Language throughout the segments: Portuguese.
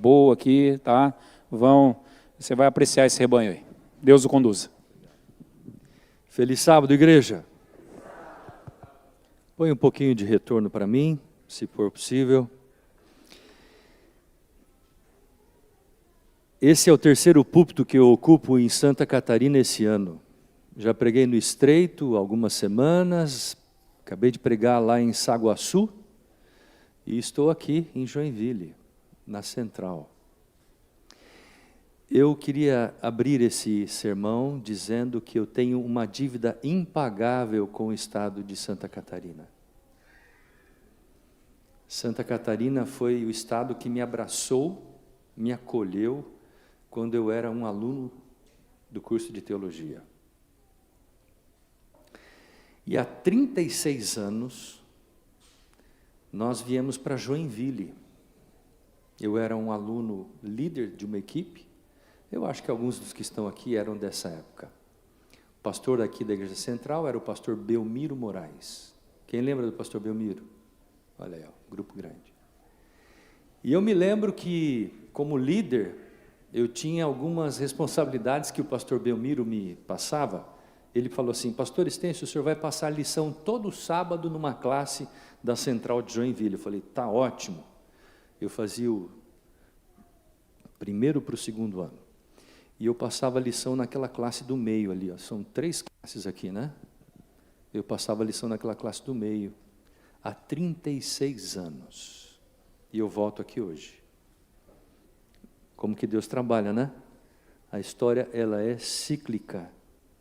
boa aqui, tá? Você vai apreciar esse rebanho aí. Deus o conduza. Feliz sábado, igreja. Põe um pouquinho de retorno para mim, se for possível. Esse é o terceiro púlpito que eu ocupo em Santa Catarina esse ano. Já preguei no Estreito algumas semanas, acabei de pregar lá em Saguaçu e estou aqui em Joinville, na Central. Eu queria abrir esse sermão dizendo que eu tenho uma dívida impagável com o estado de Santa Catarina. Santa Catarina foi o estado que me abraçou, me acolheu, quando eu era um aluno do curso de teologia. E há 36 anos, nós viemos para Joinville. Eu era um aluno líder de uma equipe. Eu acho que alguns dos que estão aqui eram dessa época. O pastor aqui da Igreja Central era o pastor Belmiro Moraes. Quem lembra do pastor Belmiro? Olha aí, ó, grupo grande. E eu me lembro que, como líder, eu tinha algumas responsabilidades que o pastor Belmiro me passava. Ele falou assim: pastor Estêncio, o senhor vai passar lição todo sábado numa classe da Central de Joinville. Eu falei, tá ótimo. Eu fazia o primeiro para o segundo ano. E eu passava lição naquela classe do meio ali, ó. São 3 classes aqui, né? Eu passava lição naquela classe do meio, há 36 anos. E eu volto aqui hoje. Como que Deus trabalha, né? A história, ela é cíclica,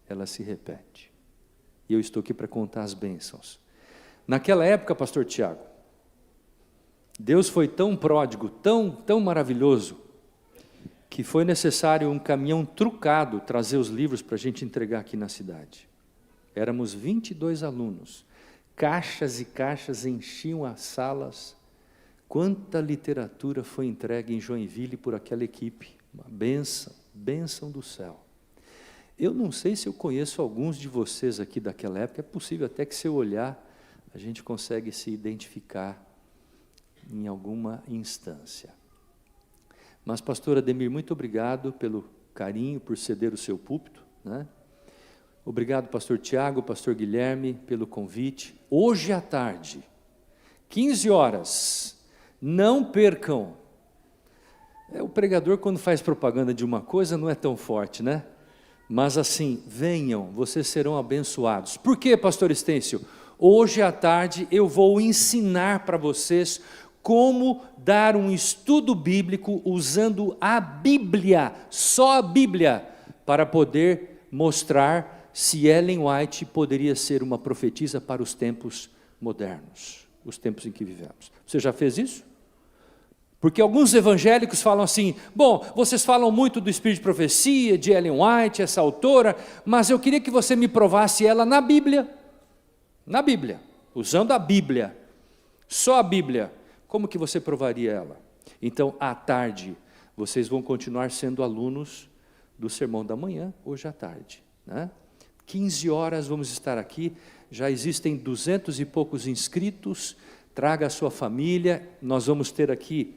ela se repete. E eu estou aqui para contar as bênçãos. Naquela época, pastor Tiago, Deus foi tão pródigo, tão maravilhoso, que foi necessário um caminhão trucado trazer os livros para a gente entregar aqui na cidade. Éramos 22 alunos, caixas e caixas enchiam as salas. Quanta literatura foi entregue em Joinville por aquela equipe, uma bênção do céu. Eu não sei se eu conheço alguns de vocês aqui daquela época, é possível até que se eu olhar, a gente consegue se identificar em alguma instância. Mas, pastor Ademir, muito obrigado pelo carinho, por ceder o seu púlpito, né? Obrigado, pastor Tiago, pastor Guilherme, pelo convite. Hoje à tarde, 15 horas, não percam. O pregador, quando faz propaganda de uma coisa, não é tão forte, né? Mas assim, venham, vocês serão abençoados. Por quê, pastor Estêncio? Hoje à tarde eu vou ensinar para vocês como dar um estudo bíblico usando a Bíblia, só a Bíblia, para poder mostrar se Ellen White poderia ser uma profetisa para os tempos modernos, os tempos em que vivemos. Você já fez isso? Porque alguns evangélicos falam assim, bom, vocês falam muito do espírito de profecia, de Ellen White, essa autora, mas eu queria que você me provasse ela na Bíblia, usando a Bíblia, só a Bíblia. Como que você provaria ela? Então, à tarde, vocês vão continuar sendo alunos do Sermão da Manhã, hoje à tarde, né? 15 horas vamos estar aqui, já existem 200 e poucos inscritos, traga a sua família, nós vamos ter aqui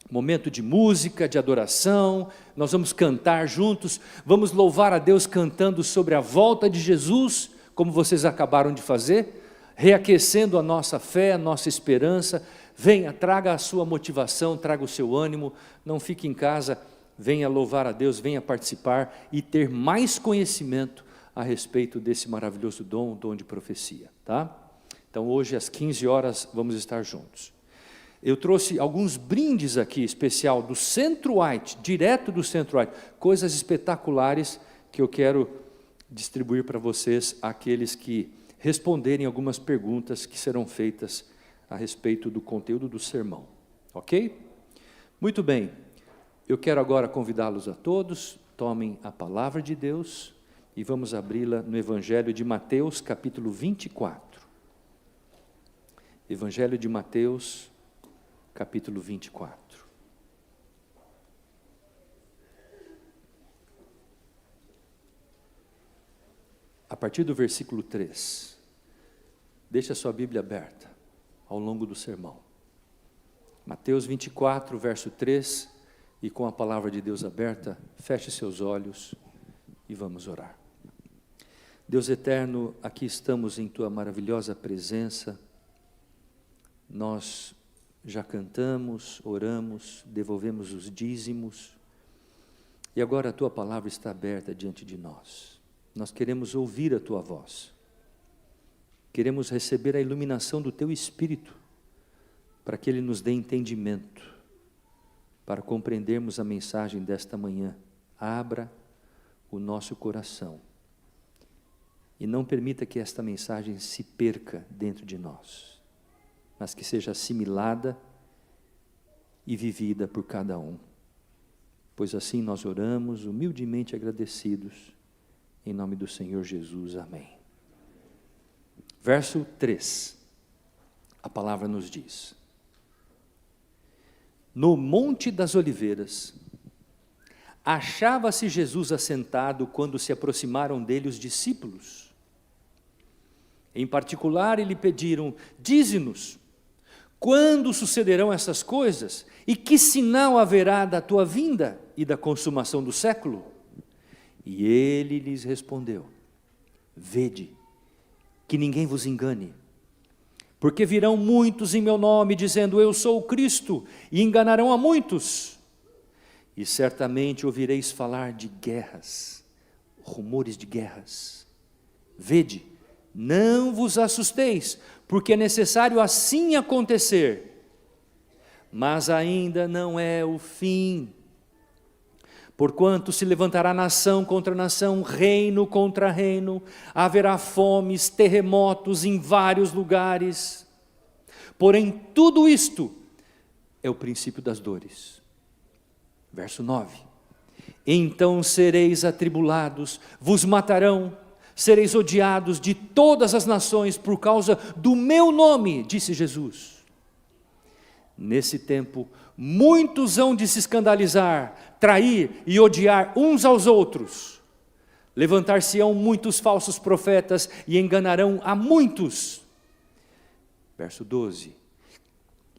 momento de música, de adoração, nós vamos cantar juntos, vamos louvar a Deus cantando sobre a volta de Jesus, como vocês acabaram de fazer, reaquecendo a nossa fé, a nossa esperança. Venha, traga a sua motivação, traga o seu ânimo, não fique em casa, venha louvar a Deus, venha participar e ter mais conhecimento a respeito desse maravilhoso dom, o dom de profecia, tá? Então hoje às 15 horas vamos estar juntos. Eu trouxe alguns brindes aqui, especial do Centro White, direto do Centro White, coisas espetaculares que eu quero distribuir para vocês, aqueles que responderem algumas perguntas que serão feitas a respeito do conteúdo do sermão, ok? Muito bem, eu quero agora convidá-los a todos, tomem a palavra de Deus e vamos abri-la no Evangelho de Mateus, capítulo 24. Evangelho de Mateus, capítulo 24. A partir do versículo 3, deixe a sua Bíblia aberta ao longo do sermão. Mateus 24, verso 3, e com a palavra de Deus aberta, feche seus olhos e vamos orar. Deus eterno, aqui estamos em Tua maravilhosa presença. Nós já cantamos, oramos, devolvemos os dízimos, e agora a Tua palavra está aberta diante de nós. Nós queremos ouvir a Tua voz, queremos receber a iluminação do Teu Espírito, para que Ele nos dê entendimento, para compreendermos a mensagem desta manhã. Abra o nosso coração e não permita que esta mensagem se perca dentro de nós, mas que seja assimilada e vivida por cada um. Pois assim nós oramos, humildemente agradecidos, em nome do Senhor Jesus. Amém. Verso 3, a palavra nos diz: no Monte das Oliveiras, achava-se Jesus assentado quando se aproximaram dele os discípulos. Em particular, lhe pediram: dize-nos, quando sucederão essas coisas? E que sinal haverá da tua vinda e da consumação do século? E ele lhes respondeu: vede, que ninguém vos engane, porque virão muitos em meu nome, dizendo eu sou o Cristo, e enganarão a muitos. E certamente ouvireis falar de guerras, rumores de guerras. Vede, não vos assusteis, porque é necessário assim acontecer, mas ainda não é o fim. Porquanto se levantará nação contra nação, reino contra reino, haverá fomes, terremotos em vários lugares. Porém, tudo isto é o princípio das dores. Verso 9: então sereis atribulados, vos matarão, sereis odiados de todas as nações por causa do meu nome, disse Jesus. Nesse tempo, muitos hão de se escandalizar, trair e odiar uns aos outros. Levantar-se-ão muitos falsos profetas e enganarão a muitos. Verso 12: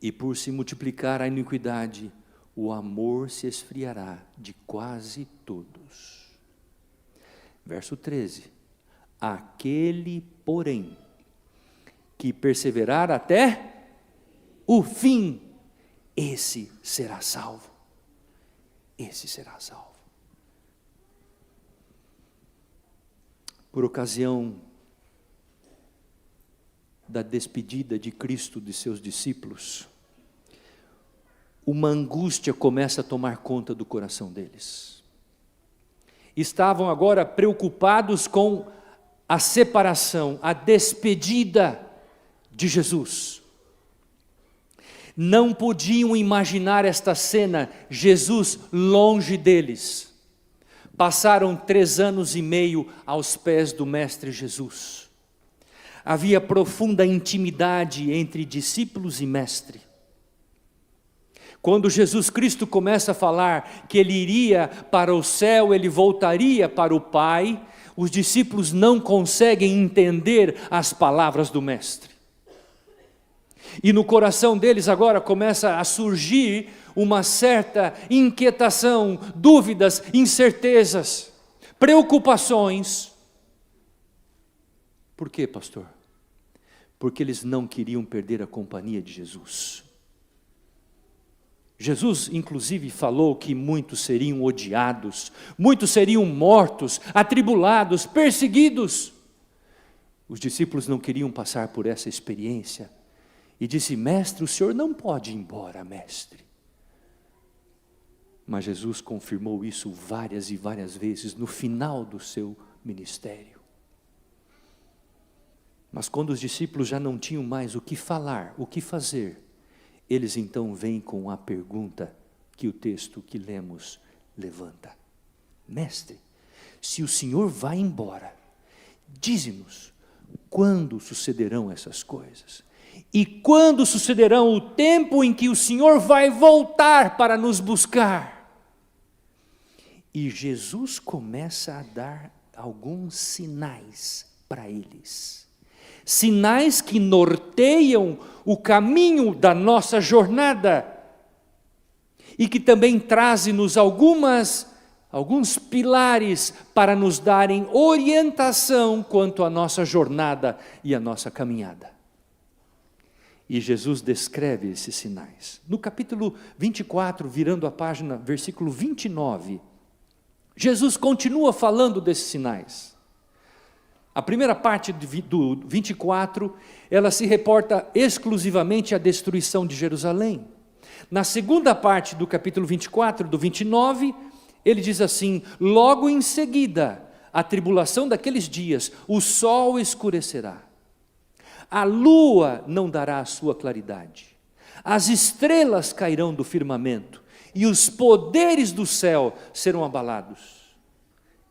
e por se multiplicar a iniquidade, o amor se esfriará de quase todos. Verso 13: aquele, porém, que perseverar até o fim, esse será salvo. Esse será salvo. Por ocasião da despedida de Cristo de seus discípulos, uma angústia começa a tomar conta do coração deles. Estavam agora preocupados com a separação, a despedida de Jesus. Não podiam imaginar esta cena, Jesus longe deles. Passaram 3 anos e meio aos pés do Mestre Jesus. Havia profunda intimidade entre discípulos e Mestre. Quando Jesus Cristo começa a falar que Ele iria para o céu, Ele voltaria para o Pai, os discípulos não conseguem entender as palavras do Mestre. E no coração deles agora começa a surgir uma certa inquietação, dúvidas, incertezas, preocupações. Por quê, pastor? Porque eles não queriam perder a companhia de Jesus. Jesus, inclusive, falou que muitos seriam odiados, muitos seriam mortos, atribulados, perseguidos. Os discípulos não queriam passar por essa experiência. E disse: mestre, o senhor não pode ir embora, mestre. Mas Jesus confirmou isso várias e várias vezes no final do seu ministério. Mas quando os discípulos já não tinham mais o que falar, o que fazer, eles então vêm com a pergunta que o texto que lemos levanta: mestre, se o senhor vai embora, dize-nos quando sucederão essas coisas? E quando sucederão o tempo em que o Senhor vai voltar para nos buscar? E Jesus começa a dar alguns sinais para eles. Sinais que norteiam o caminho da nossa jornada. e que também traze-nos alguns pilares para nos darem orientação quanto à nossa jornada e à nossa caminhada. E Jesus descreve esses sinais. No capítulo 24, virando a página, versículo 29, Jesus continua falando desses sinais. A primeira parte do 24, ela se reporta exclusivamente à destruição de Jerusalém. Na segunda parte do capítulo 24, do 29, ele diz assim: logo em seguida, a tribulação daqueles dias, o sol escurecerá, a lua não dará a sua claridade, as estrelas cairão do firmamento, e os poderes do céu serão abalados.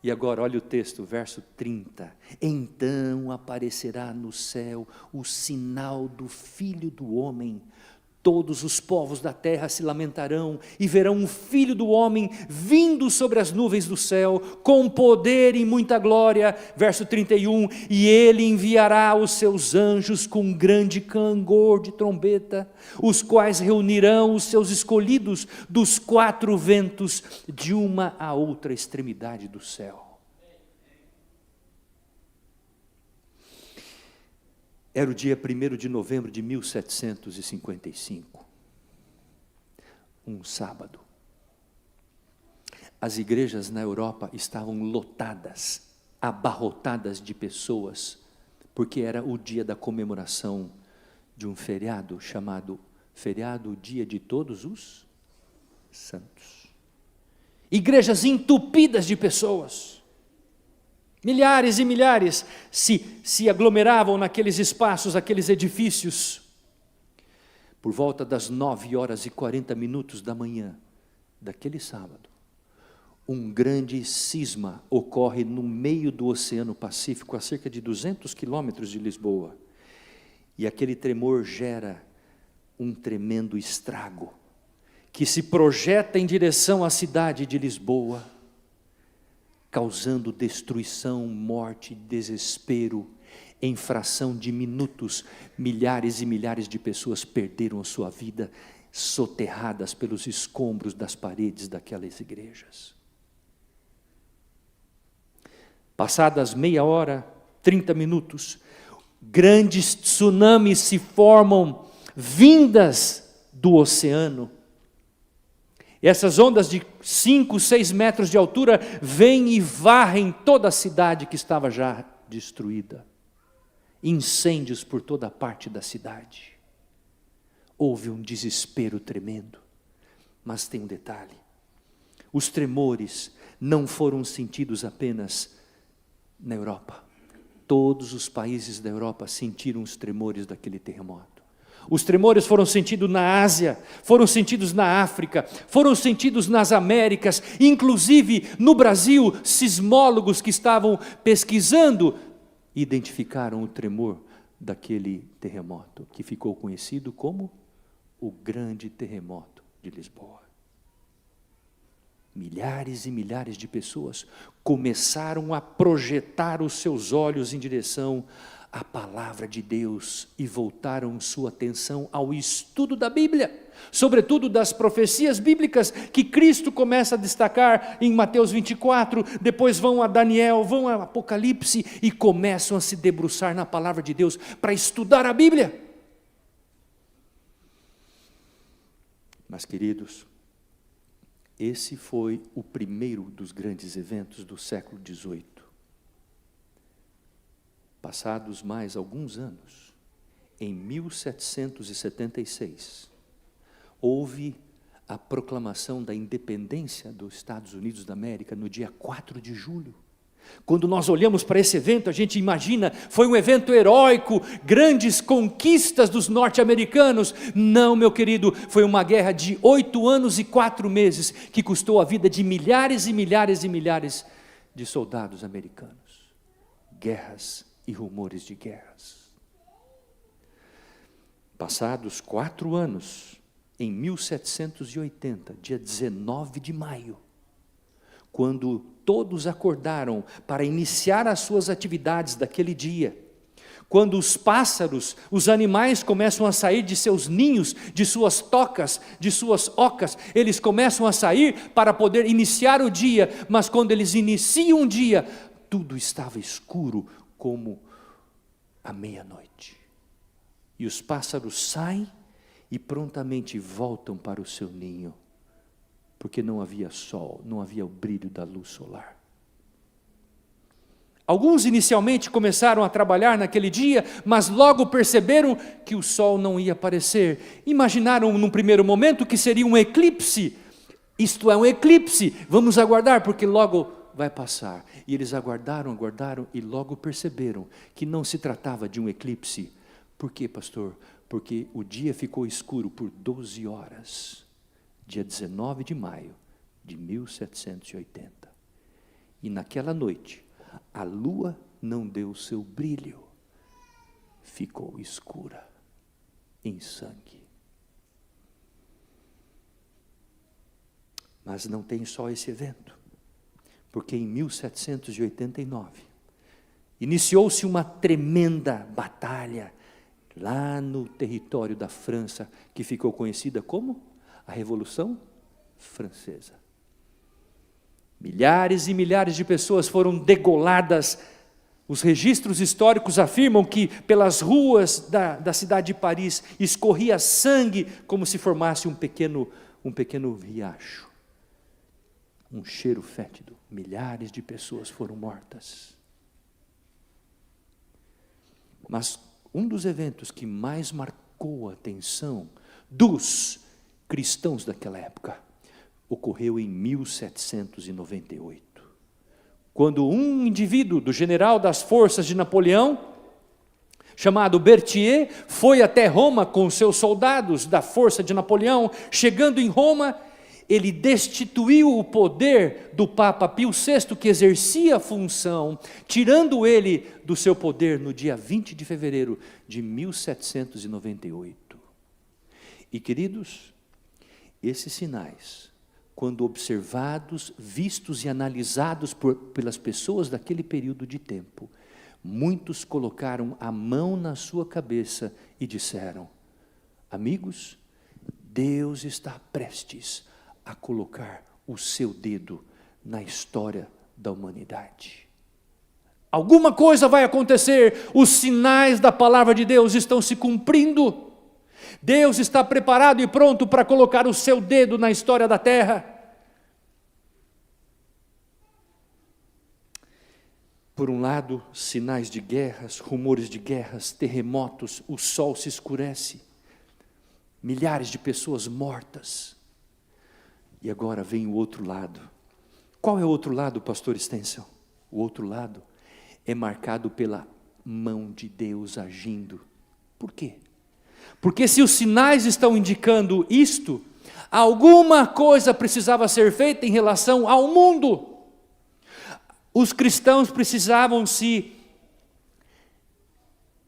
E agora olha o texto, verso 30, então aparecerá no céu o sinal do Filho do Homem, todos os povos da terra se lamentarão e verão o Filho do Homem vindo sobre as nuvens do céu, com poder e muita glória. Verso 31, e ele enviará os seus anjos com grande clangor de trombeta, os quais reunirão os seus escolhidos dos quatro ventos, de uma a outra extremidade do céu. Era o dia 1º de novembro de 1755, um sábado. As igrejas na Europa estavam lotadas, abarrotadas de pessoas, porque era o dia da comemoração de um feriado chamado Feriado Dia de Todos os Santos. Igrejas entupidas de pessoas. Milhares e milhares se aglomeravam naqueles espaços, aqueles edifícios. Por volta das 9h40 da manhã daquele sábado, um grande cisma ocorre no meio do Oceano Pacífico, a cerca de 200 quilômetros de Lisboa. E aquele tremor gera um tremendo estrago, que se projeta em direção à cidade de Lisboa, causando destruição, morte, desespero. Em fração de minutos, milhares e milhares de pessoas perderam a sua vida, soterradas pelos escombros das paredes daquelas igrejas. Passadas meia hora, 30 minutos, grandes tsunamis se formam, vindas do oceano. Essas ondas de 5, 6 metros de altura vêm e varrem toda a cidade que estava já destruída. Incêndios por toda parte da cidade. Houve um desespero tremendo. Mas tem um detalhe: os tremores não foram sentidos apenas na Europa. Todos os países da Europa sentiram os tremores daquele terremoto. Os tremores foram sentidos na Ásia, foram sentidos na África, foram sentidos nas Américas, inclusive no Brasil. Sismólogos que estavam pesquisando identificaram o tremor daquele terremoto, que ficou conhecido como o Grande Terremoto de Lisboa. Milhares e milhares de pessoas começaram a projetar os seus olhos em direção à palavra de Deus e voltaram sua atenção ao estudo da Bíblia, sobretudo das profecias bíblicas que Cristo começa a destacar em Mateus 24, depois vão a Daniel, vão a Apocalipse e começam a se debruçar na palavra de Deus para estudar a Bíblia. Mas, queridos, esse foi o primeiro dos grandes eventos do século XVIII. Passados mais alguns anos, em 1776, houve a proclamação da independência dos Estados Unidos da América no dia 4 de julho. Quando nós olhamos para esse evento, a gente imagina, foi um evento heróico, grandes conquistas dos norte-americanos. Não, meu querido, foi uma guerra de 8 anos e 4 meses, que custou a vida de milhares e milhares e milhares de soldados americanos. Guerras e rumores de guerras. Passados 4 anos, em 1780, dia 19 de maio, quando todos acordaram para iniciar as suas atividades daquele dia, Quando os pássaros, os animais começam a sair de seus ninhos, de suas tocas, de suas ocas, eles começam a sair para poder iniciar o dia, mas quando eles iniciam o dia, tudo estava escuro como a meia-noite. E os pássaros saem e prontamente voltam para o seu ninho, porque não havia sol, não havia o brilho da luz solar. Alguns inicialmente começaram a trabalhar naquele dia, mas logo perceberam que o sol não ia aparecer. Imaginaram num primeiro momento que seria um eclipse. Isto é um eclipse, vamos aguardar porque logo vai passar. E eles aguardaram e logo perceberam que não se tratava de um eclipse. Por quê, pastor? Porque o dia ficou escuro por 12 horas, dia 19 de maio de 1780. E naquela noite, a lua não deu seu brilho, ficou escura, em sangue. Mas não tem só esse evento, porque em 1789, iniciou-se uma tremenda batalha, lá no território da França, que ficou conhecida como a Revolução Francesa. Milhares e milhares de pessoas foram degoladas. Os registros históricos afirmam que pelas ruas da cidade de Paris escorria sangue como se formasse um pequeno riacho. Um cheiro fétido. Milhares de pessoas foram mortas. Mas um dos eventos que mais marcou a atenção dos cristãos daquela época ocorreu em 1798, quando um indivíduo do general das forças de Napoleão, chamado Berthier, foi até Roma com seus soldados da força de Napoleão. Chegando em Roma, ele destituiu o poder do Papa Pio VI, que exercia a função, tirando ele do seu poder no dia 20 de fevereiro de 1798. E queridos, esses sinais, quando observados, vistos e analisados pelas pessoas daquele período de tempo, muitos colocaram a mão na sua cabeça e disseram: amigos, Deus está prestes a colocar o seu dedo na história da humanidade. Alguma coisa vai acontecer, os sinais da palavra de Deus estão se cumprindo. Deus está preparado e pronto para colocar o seu dedo na história da terra. Por um lado, sinais de guerras, rumores de guerras, terremotos, o sol se escurece, milhares de pessoas mortas. E agora vem o outro lado. Qual é o outro lado, pastor Stenson? O outro lado é marcado pela mão de Deus agindo. Por quê? Porque se os sinais estão indicando isto, alguma coisa precisava ser feita em relação ao mundo. Os cristãos precisavam se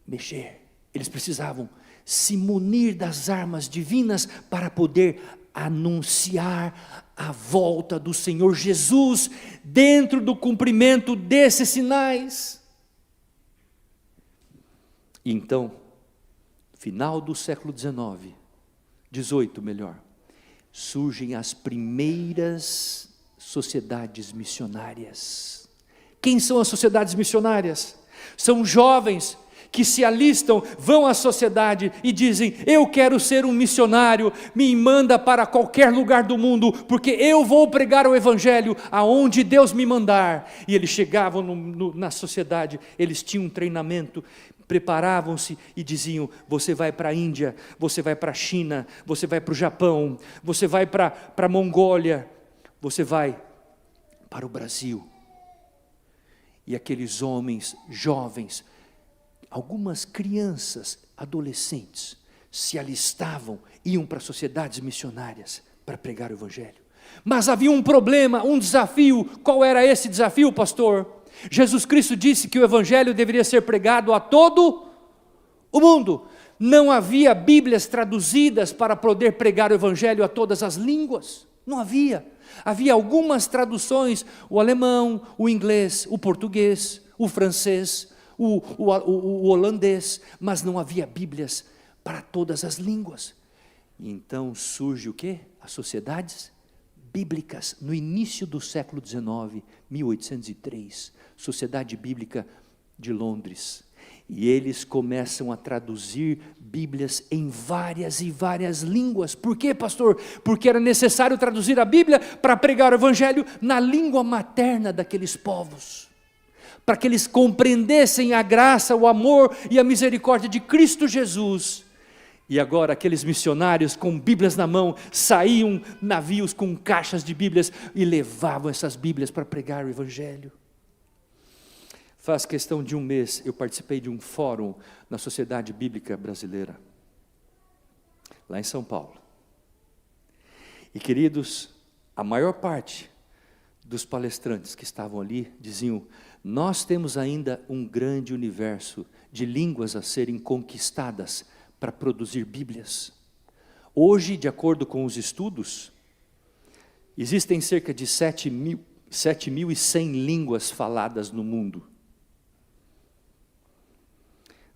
mexer, eles precisavam se munir das armas divinas para poder anunciar a volta do Senhor Jesus dentro do cumprimento desses sinais. E então, final do século XIX, 18 melhor, surgem as primeiras sociedades missionárias. Quem são as sociedades missionárias? São jovens que se alistam, vão à sociedade e dizem: eu quero ser um missionário, me manda para qualquer lugar do mundo, porque eu vou pregar o evangelho aonde Deus me mandar. E eles chegavam na sociedade, eles tinham um treinamento, preparavam-se e diziam: você vai para a Índia, você vai para a China, você vai para o Japão, você vai para a Mongólia, você vai para o Brasil. E aqueles homens jovens, algumas crianças, adolescentes, se alistavam, iam para sociedades missionárias para pregar o evangelho. Mas havia um problema, um desafio. Qual era esse desafio, pastor? Jesus Cristo disse que o evangelho deveria ser pregado a todo o mundo. Não havia Bíblias traduzidas para poder pregar o evangelho a todas as línguas. Não havia. Havia algumas traduções, o alemão, o inglês, o português, o francês, o holandês, mas não havia Bíblias para todas as línguas. E então surge o quê? As sociedades bíblicas, no início do século XIX, 1803, Sociedade Bíblica de Londres. E eles começam a traduzir Bíblias em várias e várias línguas. Por quê, pastor? Porque era necessário traduzir a Bíblia para pregar o Evangelho na língua materna daqueles povos, para que eles compreendessem a graça, o amor e a misericórdia de Cristo Jesus. E agora aqueles missionários com Bíblias na mão, saíam navios com caixas de Bíblias e levavam essas Bíblias para pregar o Evangelho. Faz questão de um mês, eu participei de um fórum na Sociedade Bíblica Brasileira, lá em São Paulo. E queridos, a maior parte dos palestrantes que estavam ali diziam: nós temos ainda um grande universo de línguas a serem conquistadas para produzir Bíblias. Hoje, de acordo com os estudos, existem cerca de 7.100 línguas faladas no mundo.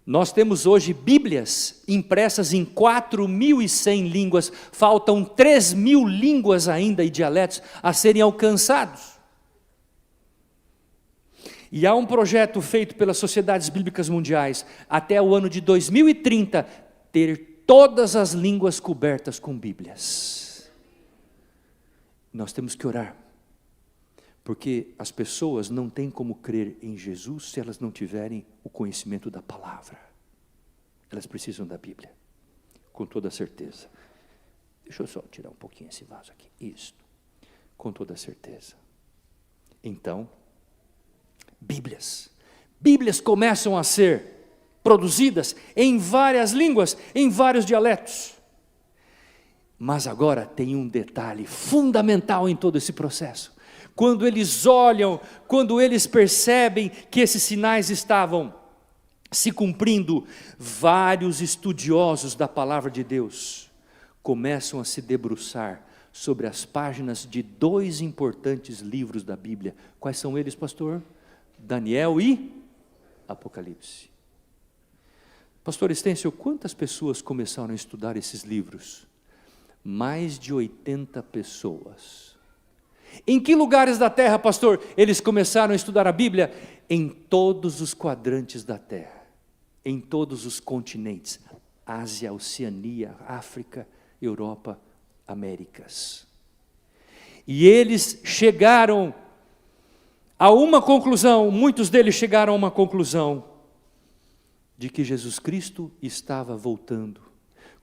Nós temos hoje Bíblias impressas em 4.100 línguas, faltam 3.000 línguas ainda e dialetos a serem alcançados. E há um projeto feito pelas Sociedades Bíblicas Mundiais, até o ano de 2030, ter todas as línguas cobertas com Bíblias. Nós temos que orar, porque as pessoas não têm como crer em Jesus se elas não tiverem o conhecimento da palavra. Elas precisam da Bíblia, com toda certeza. Deixa eu só tirar um pouquinho esse vaso aqui. Isso, com toda certeza. Então, Bíblias começam a ser produzidas em várias línguas, em vários dialetos. Mas agora tem um detalhe fundamental em todo esse processo. Quando eles olham, quando eles percebem que esses sinais estavam se cumprindo, vários estudiosos da palavra de Deus começam a se debruçar sobre as páginas de 2 importantes livros da Bíblia. Quais são eles, pastor? Daniel e Apocalipse. Pastor Estêncio, quantas pessoas começaram a estudar esses livros? Mais de 80 pessoas. Em que lugares da terra, pastor, eles começaram a estudar a Bíblia? Em todos os quadrantes da terra, em todos os continentes, Ásia, Oceania, África, Europa, Américas. E eles chegaram a uma conclusão, muitos deles chegaram a uma conclusão, de que Jesus Cristo estava voltando,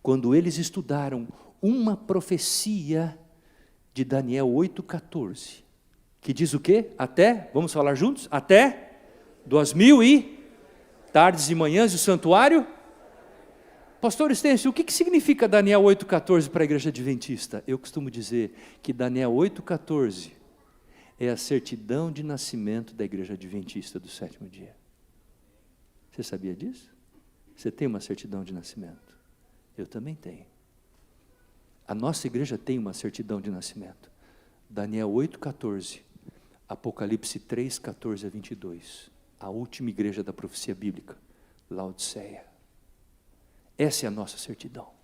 quando eles estudaram uma profecia de Daniel 8,14, que diz o quê? Até, vamos falar juntos? Até 2000 e tardes e manhãs do santuário. Pastor Estêncio, o que significa Daniel 8,14 para a igreja adventista? Eu costumo dizer que Daniel 8,14 é a certidão de nascimento da igreja adventista do 7º dia. Você sabia disso? Você tem uma certidão de nascimento? Eu também tenho. A nossa igreja tem uma certidão de nascimento. Daniel 8,14, Apocalipse 3, 14 a 22. A última igreja da profecia bíblica, Laodiceia. Essa é a nossa certidão.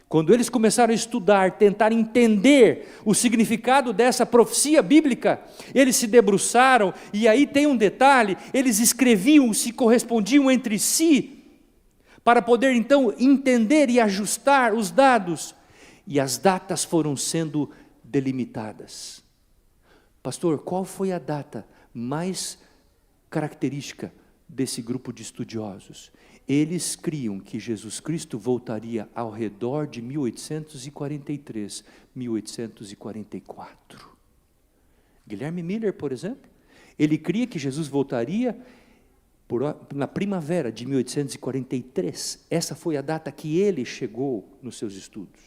Quando eles começaram a estudar, tentar entender o significado dessa profecia bíblica, eles se debruçaram, e aí tem um detalhe, eles escreviam, se correspondiam entre si, para poder então entender e ajustar os dados, e as datas foram sendo delimitadas. Pastor, qual foi a data mais característica desse grupo de estudiosos? Eles criam que Jesus Cristo voltaria ao redor de 1843, 1844. Guilherme Miller, por exemplo, ele cria que Jesus voltaria na primavera de 1843. Essa foi a data que ele chegou nos seus estudos.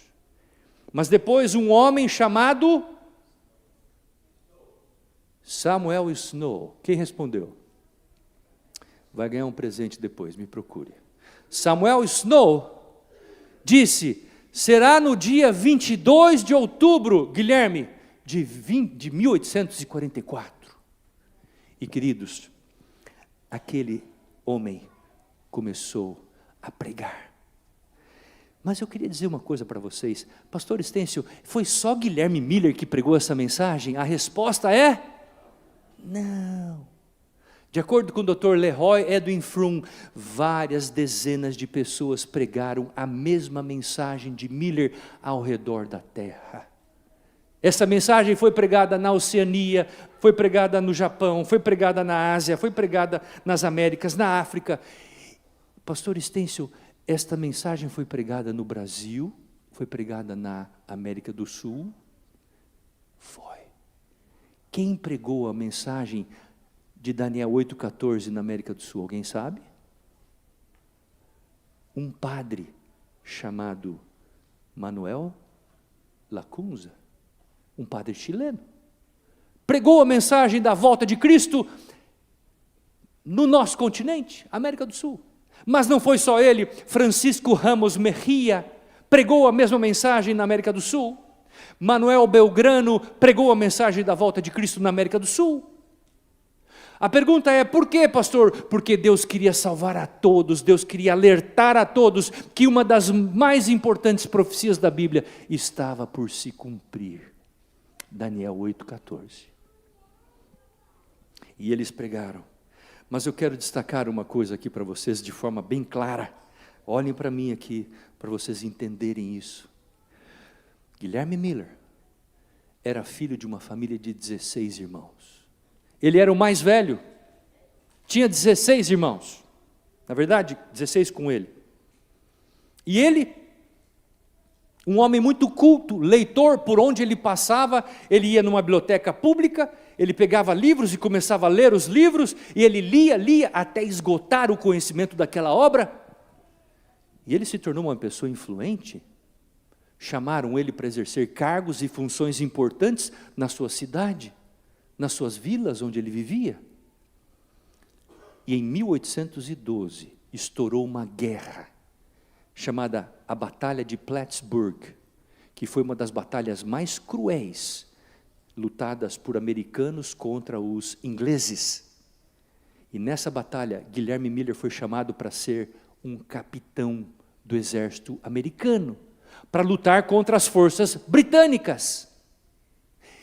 Mas depois um homem chamado Samuel Snow, quem respondeu? Vai ganhar um presente depois, me procure. Samuel Snow disse, será no dia 22 de outubro, Guilherme, de 1844. E queridos, aquele homem começou a pregar. Mas eu queria dizer uma coisa para vocês. Pastor Estêncio, foi só Guilherme Miller que pregou essa mensagem? A resposta é: não. De acordo com o Dr. Leroy Edwin Fromm, várias dezenas de pessoas pregaram a mesma mensagem de Miller ao redor da terra. Essa mensagem foi pregada na Oceania, foi pregada no Japão, foi pregada na Ásia, foi pregada nas Américas, na África. Pastor Estêncio, esta mensagem foi pregada no Brasil, foi pregada na América do Sul? Foi. Quem pregou a mensagem de Daniel 8,14 na América do Sul? Alguém sabe? Um padre chamado Manuel Lacunza, um padre chileno, pregou a mensagem da volta de Cristo no nosso continente, América do Sul. Mas não foi só ele. Francisco Ramos Mejia pregou a mesma mensagem na América do Sul. Manuel Belgrano pregou a mensagem da volta de Cristo na América do Sul. A pergunta é: por quê, pastor? Porque Deus queria salvar a todos, Deus queria alertar a todos que uma das mais importantes profecias da Bíblia estava por se cumprir. Daniel 8,14. E eles pregaram. Mas eu quero destacar uma coisa aqui para vocês de forma bem clara. Olhem para mim aqui, para vocês entenderem isso. Guilherme Miller era filho de uma família de 16 irmãos. Ele era o mais velho, tinha 16 irmãos. Na verdade, 16 com ele. E ele, um homem muito culto, leitor, por onde ele passava, ele ia numa biblioteca pública, ele pegava livros e começava a ler os livros, e ele lia até esgotar o conhecimento daquela obra, e ele se tornou uma pessoa influente. Chamaram ele para exercer cargos e funções importantes na sua cidade, nas suas vilas onde ele vivia. E em 1812, estourou uma guerra, chamada a Batalha de Plattsburgh, que foi uma das batalhas mais cruéis, lutadas por americanos contra os ingleses. E nessa batalha, Guilherme Miller foi chamado para ser um capitão do exército americano, para lutar contra as forças britânicas.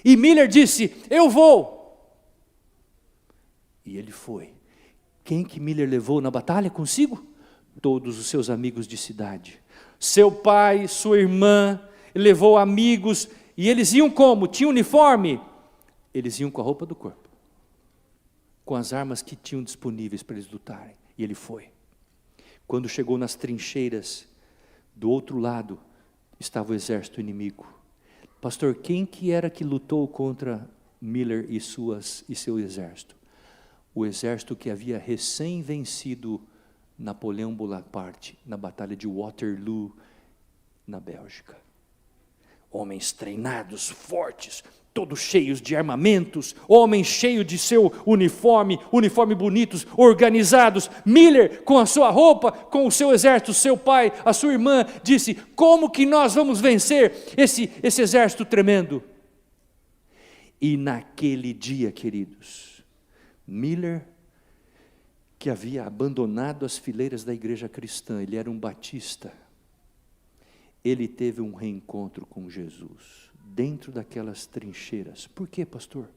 E Miller disse: eu vou. E ele foi. Quem que Miller levou na batalha consigo? Todos os seus amigos de cidade. Seu pai, sua irmã, levou amigos. E eles iam como? Tinha uniforme? Eles iam com a roupa do corpo, com as armas que tinham disponíveis para eles lutarem. E ele foi. Quando chegou nas trincheiras, do outro lado estava o exército inimigo. Pastor, quem que era que lutou contra Miller e seu exército? O exército que havia recém vencido Napoleão Bonaparte na batalha de Waterloo, na Bélgica. Homens treinados, fortes, todos cheios de armamentos, homens cheios de seu uniforme bonitos, organizados. Miller, com a sua roupa, com o seu exército, seu pai, a sua irmã, disse: como que nós vamos vencer esse exército tremendo? E naquele dia, queridos, Miller, que havia abandonado as fileiras da igreja cristã, ele era um batista, ele teve um reencontro com Jesus, dentro daquelas trincheiras. Por quê, pastor?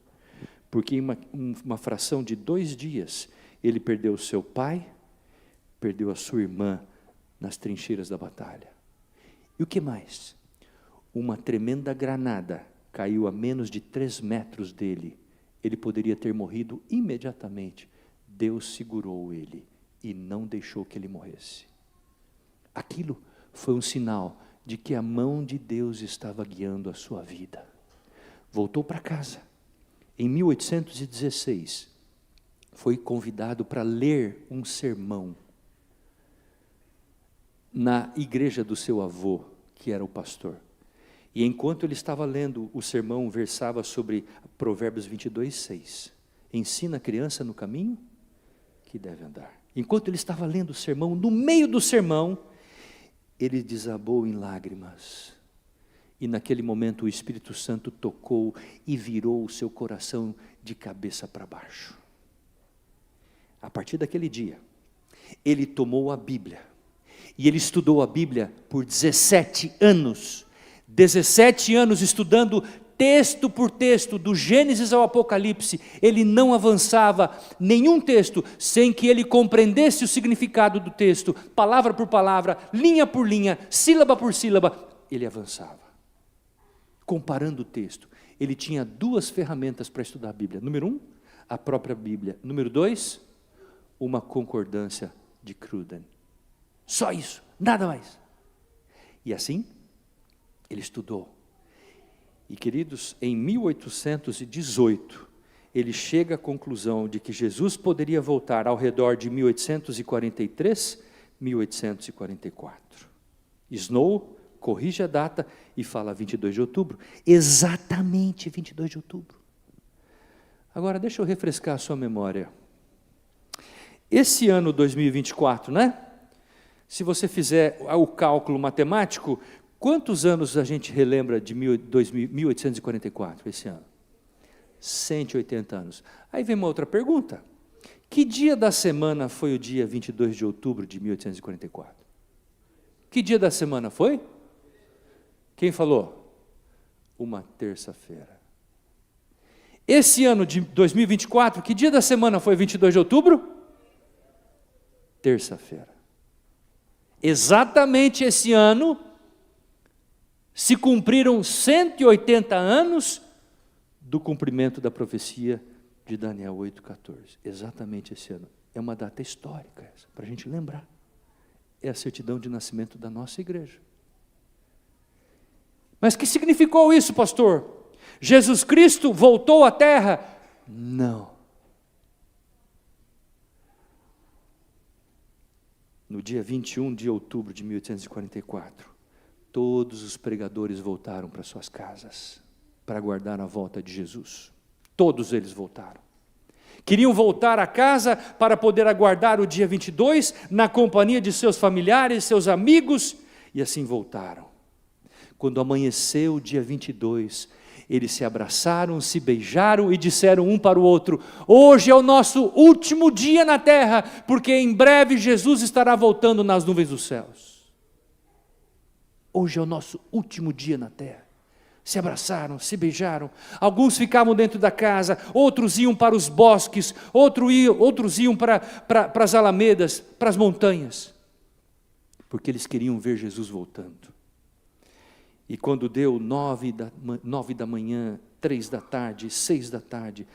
Porque em uma fração de 2 dias, ele perdeu o seu pai, perdeu a sua irmã nas trincheiras da batalha. E o que mais? Uma tremenda granada caiu a menos de 3 metros dele. Ele poderia ter morrido imediatamente. Deus segurou ele e não deixou que ele morresse. Aquilo foi um sinal de que a mão de Deus estava guiando a sua vida. Voltou para casa. Em 1816, foi convidado para ler um sermão na igreja do seu avô, que era o pastor. E enquanto ele estava lendo o sermão, versava sobre Provérbios 22:6. Ensina a criança no caminho que deve andar. Enquanto ele estava lendo o sermão, no meio do sermão, ele desabou em lágrimas. E naquele momento o Espírito Santo tocou e virou o seu coração de cabeça para baixo. A partir daquele dia, ele tomou a Bíblia, e ele estudou a Bíblia por 17 anos. 17 anos estudando texto por texto, do Gênesis ao Apocalipse. Ele não avançava nenhum texto sem que ele compreendesse o significado do texto, palavra por palavra, linha por linha, sílaba por sílaba. Ele avançava, comparando o texto. Ele tinha 2 ferramentas para estudar a Bíblia. Número 1, a própria Bíblia. Número 2, uma concordância de Cruden. Só isso, nada mais. E assim, ele estudou. E queridos, em 1818, ele chega à conclusão de que Jesus poderia voltar ao redor de 1843, 1844. Snow corrige a data e fala 22 de outubro, exatamente 22 de outubro. Agora, deixa eu refrescar a sua memória. Esse ano 2024, né? Se você fizer o cálculo matemático, quantos anos a gente relembra de 1844, esse ano? 180 anos. Aí vem uma outra pergunta. Que dia da semana foi o dia 22 de outubro de 1844? Que dia da semana foi? Quem falou? Uma terça-feira. Esse ano de 2024, que dia da semana foi 22 de outubro? Terça-feira. Exatamente esse ano se cumpriram 180 anos do cumprimento da profecia de Daniel 8,14. Exatamente esse ano. É uma data histórica essa, para a gente lembrar. É a certidão de nascimento da nossa igreja. Mas que significou isso, pastor? Jesus Cristo voltou à terra? Não. No dia 21 de outubro de 1844, todos os pregadores voltaram para suas casas, para aguardar a volta de Jesus. Todos eles voltaram. Queriam voltar a casa para poder aguardar o dia 22, na companhia de seus familiares, seus amigos, e assim voltaram. Quando amanheceu o dia 22, eles se abraçaram, se beijaram e disseram um para o outro: hoje é o nosso último dia na terra, porque em breve Jesus estará voltando nas nuvens dos céus. Hoje é o nosso último dia na terra. Se abraçaram, se beijaram. Alguns ficavam dentro da casa, outros iam para os bosques, outros iam para as alamedas, para as montanhas, porque eles queriam ver Jesus voltando. E quando deu 9 da manhã, 3 da tarde, 6 da tarde,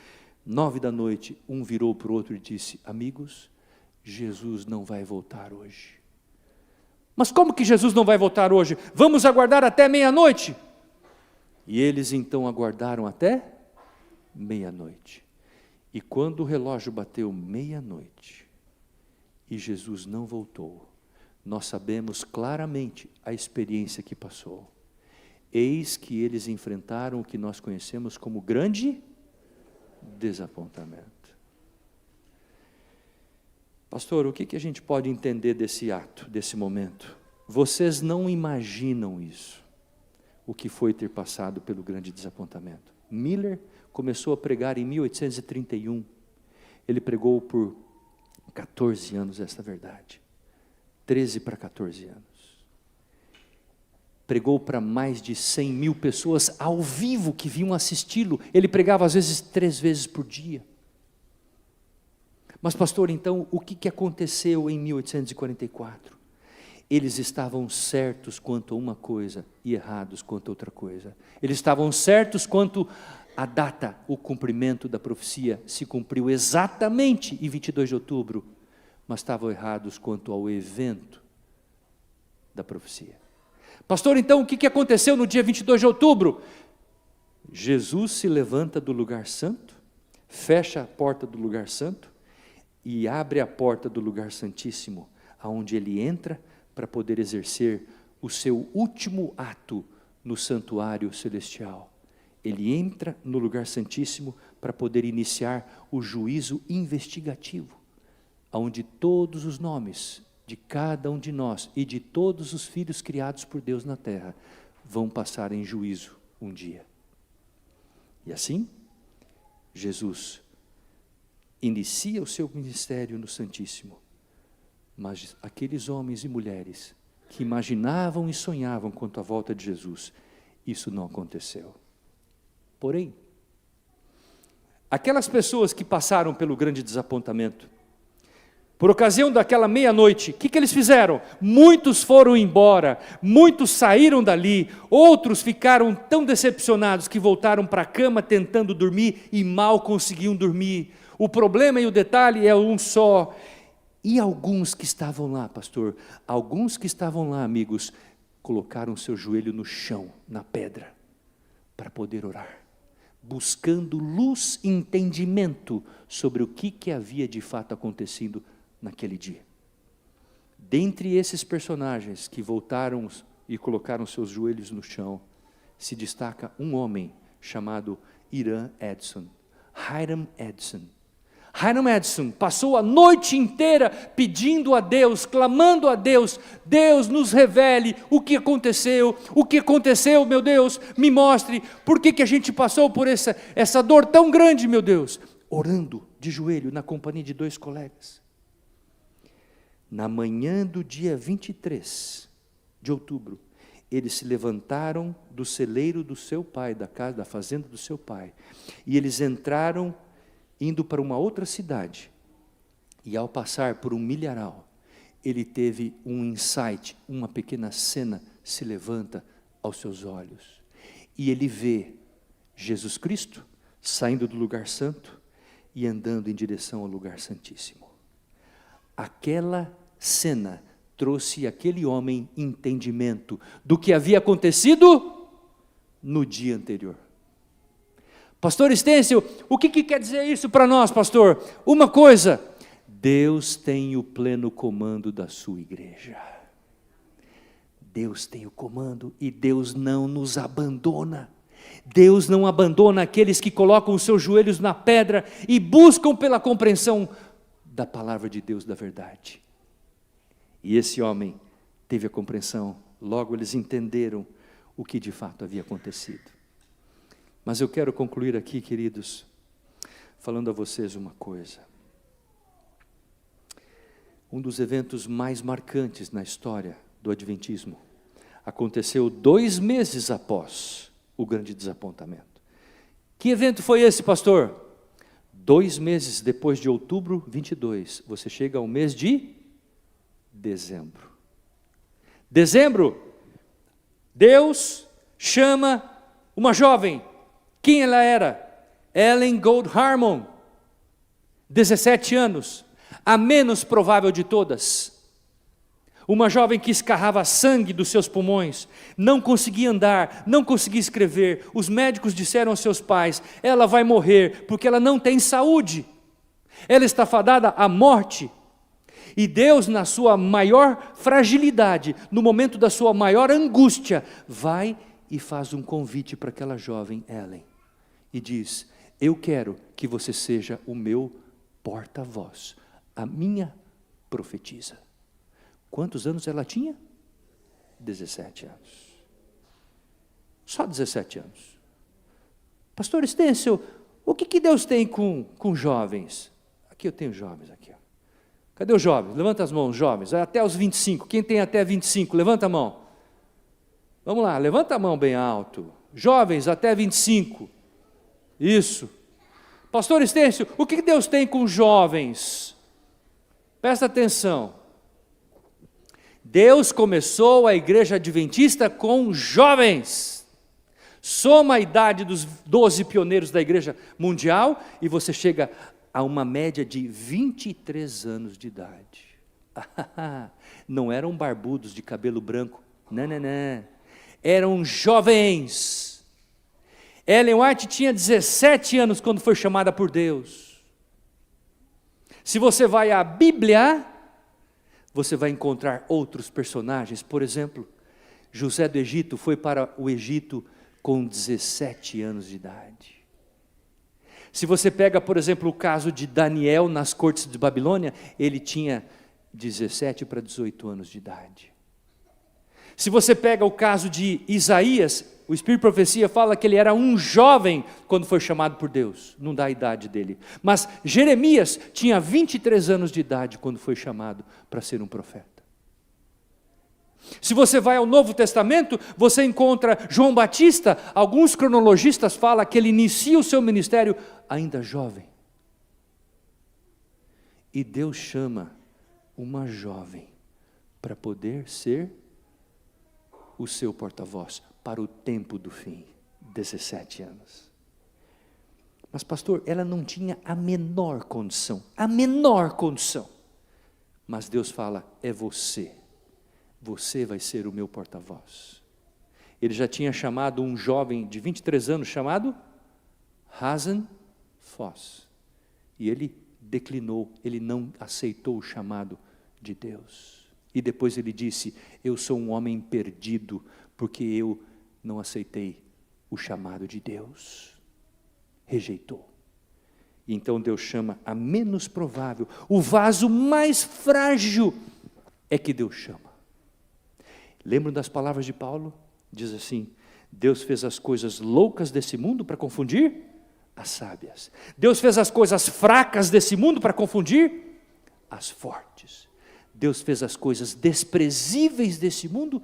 9 da noite, um virou para o outro e disse: amigos, Jesus não vai voltar hoje. Mas como que Jesus não vai voltar hoje? Vamos aguardar até meia-noite. E eles então aguardaram até meia-noite. E quando o relógio bateu meia-noite e Jesus não voltou, nós sabemos claramente a experiência que passou. Eis que eles enfrentaram o que nós conhecemos como grande desapontamento. Pastor, o que a gente pode entender desse ato, desse momento? Vocês não imaginam isso, o que foi ter passado pelo grande desapontamento. Miller começou a pregar em 1831. Ele pregou por 14 anos esta verdade. 13 para 14 anos. Pregou para mais de 100 mil pessoas ao vivo que vinham assisti-lo. Ele pregava às vezes 3 vezes por dia. Mas pastor, então, o que aconteceu em 1844? Eles estavam certos quanto a uma coisa e errados quanto a outra coisa. Eles estavam certos quanto a data, o cumprimento da profecia se cumpriu exatamente em 22 de outubro, mas estavam errados quanto ao evento da profecia. Pastor, então, o que aconteceu no dia 22 de outubro? Jesus se levanta do lugar santo, fecha a porta do lugar santo e abre a porta do lugar santíssimo, aonde ele entra para poder exercer o seu último ato no santuário celestial. Ele entra no lugar santíssimo para poder iniciar o juízo investigativo, aonde todos os nomes de cada um de nós e de todos os filhos criados por Deus na terra vão passar em juízo um dia. E assim, Jesus inicia o seu ministério no Santíssimo, Mas aqueles homens e mulheres que imaginavam e sonhavam quanto à volta de Jesus, isso não aconteceu. Porém, aquelas pessoas que passaram pelo grande desapontamento, por ocasião daquela meia-noite, o que eles fizeram? Muitos foram embora, muitos saíram dali, outros ficaram tão decepcionados que voltaram para a cama tentando dormir e mal conseguiam dormir. O problema e o detalhe é um só. E alguns que estavam lá, pastor, alguns que estavam lá, amigos, colocaram seu joelho no chão, na pedra, para poder orar, buscando luz e entendimento sobre o que havia de fato acontecido naquele dia. Dentre esses personagens que voltaram e colocaram seus joelhos no chão, se destaca um homem chamado Hiram Edson. Hiram Edson. Hiram Edson passou a noite inteira pedindo a Deus, clamando a Deus, Deus nos revele o que aconteceu, meu Deus, me mostre, por que a gente passou por essa dor tão grande, meu Deus, orando de joelho na companhia de 2 colegas. Na manhã do dia 23 de outubro, eles se levantaram do celeiro do seu pai, da casa, da fazenda do seu pai, e eles entraram indo para uma outra cidade, e ao passar por um milharal, ele teve um insight, uma pequena cena se levanta aos seus olhos, e ele vê Jesus Cristo saindo do lugar santo e andando em direção ao lugar santíssimo. Aquela cena trouxe àquele homem entendimento do que havia acontecido no dia anterior. Pastor Estêncio, o que quer dizer isso para nós, pastor? Uma coisa, Deus tem o pleno comando da sua igreja. Deus tem o comando e Deus não nos abandona. Deus não abandona aqueles que colocam os seus joelhos na pedra e buscam pela compreensão da palavra de Deus, da verdade. E esse homem teve a compreensão, logo eles entenderam o que de fato havia acontecido. Mas eu quero concluir aqui, queridos, falando a vocês uma coisa. Um dos eventos mais marcantes na história do Adventismo aconteceu 2 meses após o grande desapontamento. Que evento foi esse, pastor? 2 meses depois de outubro 22, você chega ao mês de dezembro. Dezembro, Deus chama uma jovem. Quem ela era? Ellen Gold Harmon, 17 anos, a menos provável de todas. Uma jovem que escarrava sangue dos seus pulmões, não conseguia andar, não conseguia escrever. Os médicos disseram aos seus pais, ela vai morrer porque ela não tem saúde. Ela está fadada à morte. E Deus, na sua maior fragilidade, no momento da sua maior angústia, vai e faz um convite para aquela jovem Ellen. E diz, eu quero que você seja o meu porta-voz, a minha profetisa. Quantos anos ela tinha? 17 anos. Só 17 anos. Pastor Estêncio, o que Deus tem com jovens? Aqui eu tenho jovens aqui. Ó. Cadê os jovens? Levanta as mãos, jovens. Até os 25. Quem tem até 25? Levanta a mão. Vamos lá, levanta a mão bem alto. Jovens até 25. Isso. Pastor Estêncio, o que Deus tem com jovens? Presta atenção. Deus começou a igreja adventista com jovens. Soma a idade dos 12 pioneiros da igreja mundial e você chega a uma média de 23 anos de idade. Não eram barbudos de cabelo branco, não. Eram jovens. Ellen White tinha 17 anos quando foi chamada por Deus. Se você vai à Bíblia, você vai encontrar outros personagens. Por exemplo, José do Egito foi para o Egito com 17 anos de idade. Se você pega, por exemplo, o caso de Daniel nas cortes de Babilônia, ele tinha 17 para 18 anos de idade. Se você pega o caso de Isaías, o Espírito de Profecia fala que ele era um jovem quando foi chamado por Deus, não dá a idade dele. Mas Jeremias tinha 23 anos de idade quando foi chamado para ser um profeta. Se você vai ao Novo Testamento, você encontra João Batista. Alguns cronologistas falam que ele inicia o seu ministério ainda jovem. E Deus chama uma jovem para poder ser o seu porta-voz para o tempo do fim, 17 anos. Mas pastor, ela não tinha a menor condição, mas Deus fala, é você vai ser o meu porta-voz. Ele já tinha chamado um jovem de 23 anos, chamado Hazen Foss, e ele declinou, ele não aceitou o chamado de Deus. E depois ele disse, eu sou um homem perdido, porque eu não aceitei o chamado de Deus. Rejeitou. Então Deus chama a menos provável, o vaso mais frágil é que Deus chama. Lembram das palavras de Paulo? Diz assim, Deus fez as coisas loucas desse mundo para confundir as sábias. Deus fez as coisas fracas desse mundo para confundir as fortes. Deus fez as coisas desprezíveis desse mundo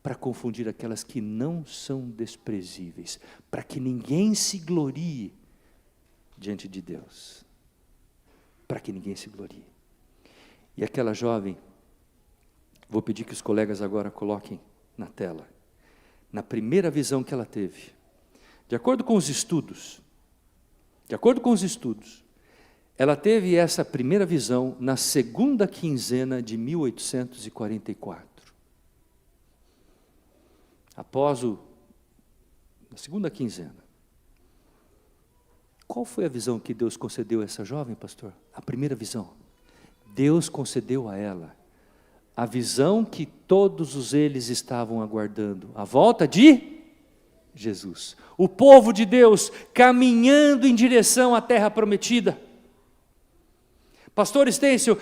para confundir aquelas que não são desprezíveis, para que ninguém se glorie diante de Deus, para que ninguém se glorie. E aquela jovem, vou pedir que os colegas agora coloquem na tela, na primeira visão que ela teve, de acordo com os estudos, ela teve essa primeira visão na segunda quinzena de 1844. Após na segunda quinzena. Qual foi a visão que Deus concedeu a essa jovem, pastor? A primeira visão. Deus concedeu a ela a visão que todos eles estavam aguardando, a volta de Jesus. O povo de Deus caminhando em direção à terra prometida. Pastor Estêncio,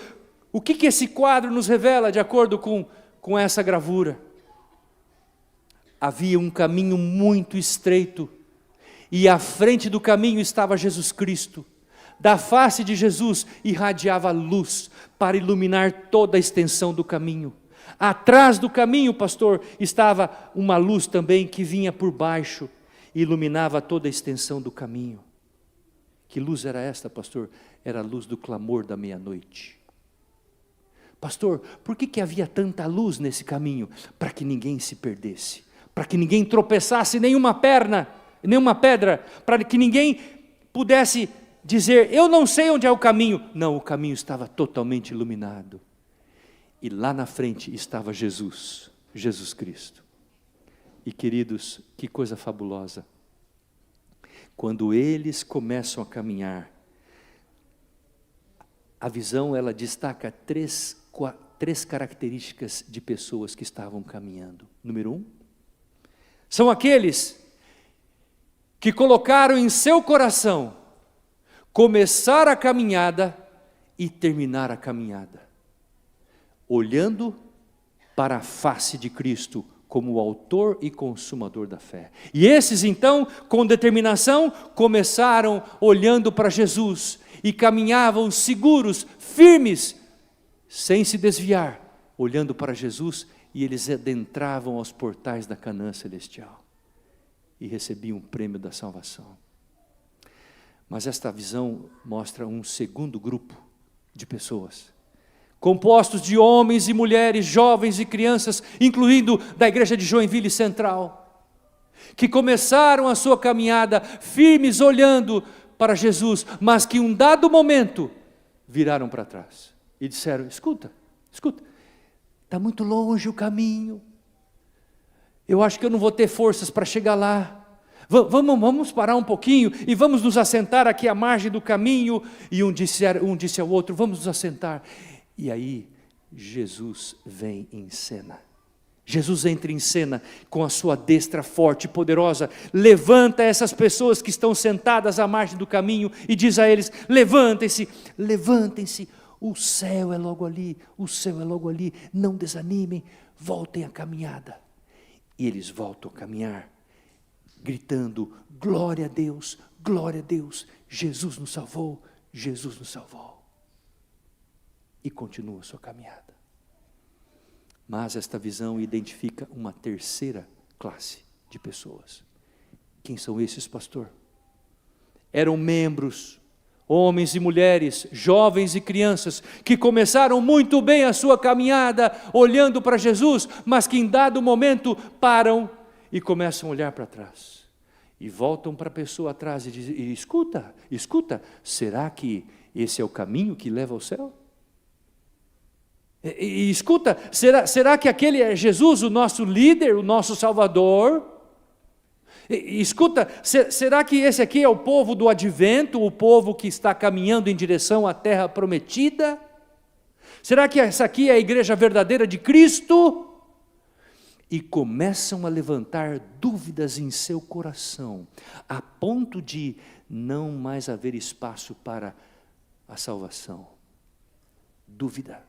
o que esse quadro nos revela de acordo com essa gravura? Havia um caminho muito estreito, e à frente do caminho estava Jesus Cristo. Da face de Jesus irradiava luz para iluminar toda a extensão do caminho. Atrás do caminho, pastor, estava uma luz também que vinha por baixo e iluminava toda a extensão do caminho. Que luz era esta, pastor? Era a luz do clamor da meia-noite. Pastor, por que havia tanta luz nesse caminho? Para que ninguém se perdesse, para que ninguém tropeçasse nenhuma pedra, para que ninguém pudesse dizer, eu não sei onde é o caminho. Não, o caminho estava totalmente iluminado. E lá na frente estava Jesus Cristo. E queridos, que coisa fabulosa. Quando eles começam a caminhar, a visão ela destaca três características de pessoas que estavam caminhando. Número 1, são aqueles que colocaram em seu coração começar a caminhada e terminar a caminhada, olhando para a face de Cristo como o autor e consumador da fé. E esses então, com determinação, começaram olhando para Jesus e caminhavam seguros, firmes, sem se desviar, olhando para Jesus, e eles adentravam aos portais da Canaã celestial e recebiam o prêmio da salvação. Mas esta visão mostra um segundo grupo de pessoas, compostos de homens e mulheres, jovens e crianças, incluindo da igreja de Joinville Central, que começaram a sua caminhada firmes, olhando para Jesus, mas que em um dado momento viraram para trás e disseram, escuta, está muito longe o caminho, eu acho que eu não vou ter forças para chegar lá, vamos parar um pouquinho e vamos nos assentar aqui à margem do caminho. E um disse ao outro, vamos nos assentar. E aí Jesus vem em cena. Jesus entra em cena com a sua destra forte e poderosa, levanta essas pessoas que estão sentadas à margem do caminho e diz a eles, levantem-se, o céu é logo ali, não desanimem, voltem à caminhada. E eles voltam a caminhar, gritando, glória a Deus, Jesus nos salvou, Jesus nos salvou. E continua a sua caminhada. Mas esta visão identifica uma terceira classe de pessoas. Quem são esses, pastor? Eram membros, homens e mulheres, jovens e crianças, que começaram muito bem a sua caminhada, olhando para Jesus, mas que em dado momento param e começam a olhar para trás. E voltam para a pessoa atrás e dizem, escuta, será que esse é o caminho que leva ao céu? E escuta, será que aquele é Jesus, o nosso líder, o nosso Salvador? Escuta, será que esse aqui é o povo do advento, o povo que está caminhando em direção à terra prometida? Será que essa aqui é a igreja verdadeira de Cristo? E começam a levantar dúvidas em seu coração, a ponto de não mais haver espaço para a salvação. Dúvida.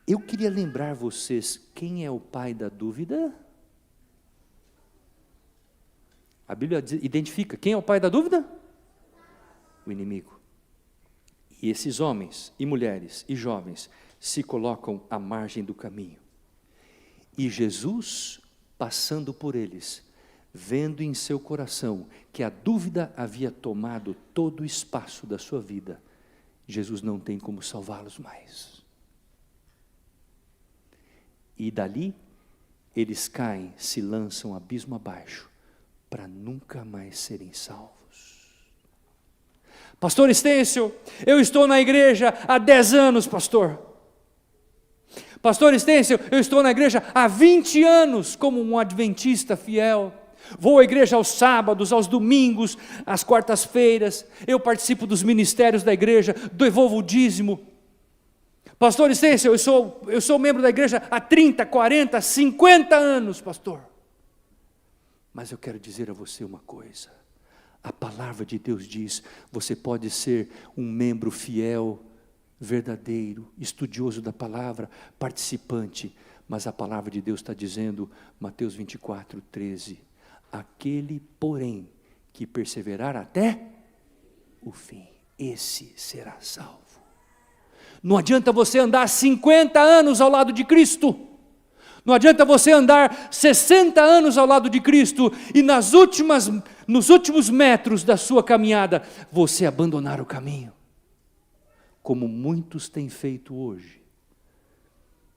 Eu queria lembrar vocês, quem é o pai da dúvida? A Bíblia identifica, quem é o pai da dúvida? O inimigo. E esses homens, e mulheres, e jovens, se colocam à margem do caminho. E Jesus, passando por eles, vendo em seu coração que a dúvida havia tomado todo o espaço da sua vida, Jesus não tem como salvá-los mais. E dali, eles caem, se lançam abismo abaixo, para nunca mais serem salvos. Pastor Estêncio, eu estou na igreja há 10 anos, pastor. Pastor Estêncio, eu estou na igreja há 20 anos, como um adventista fiel. Vou à igreja aos sábados, aos domingos, às quartas-feiras. Eu participo dos ministérios da igreja, devolvo o dízimo. Pastor Estêncio, eu sou membro da igreja há 30, 40, 50 anos, pastor. Mas eu quero dizer a você uma coisa. A palavra de Deus diz, você pode ser um membro fiel, verdadeiro, estudioso da palavra, participante, mas a palavra de Deus está dizendo, Mateus 24, 13, aquele, porém, que perseverar até o fim, esse será salvo. Não adianta você andar 50 anos ao lado de Cristo, não adianta você andar 60 anos ao lado de Cristo e nos últimos metros da sua caminhada, você abandonar o caminho, como muitos têm feito hoje,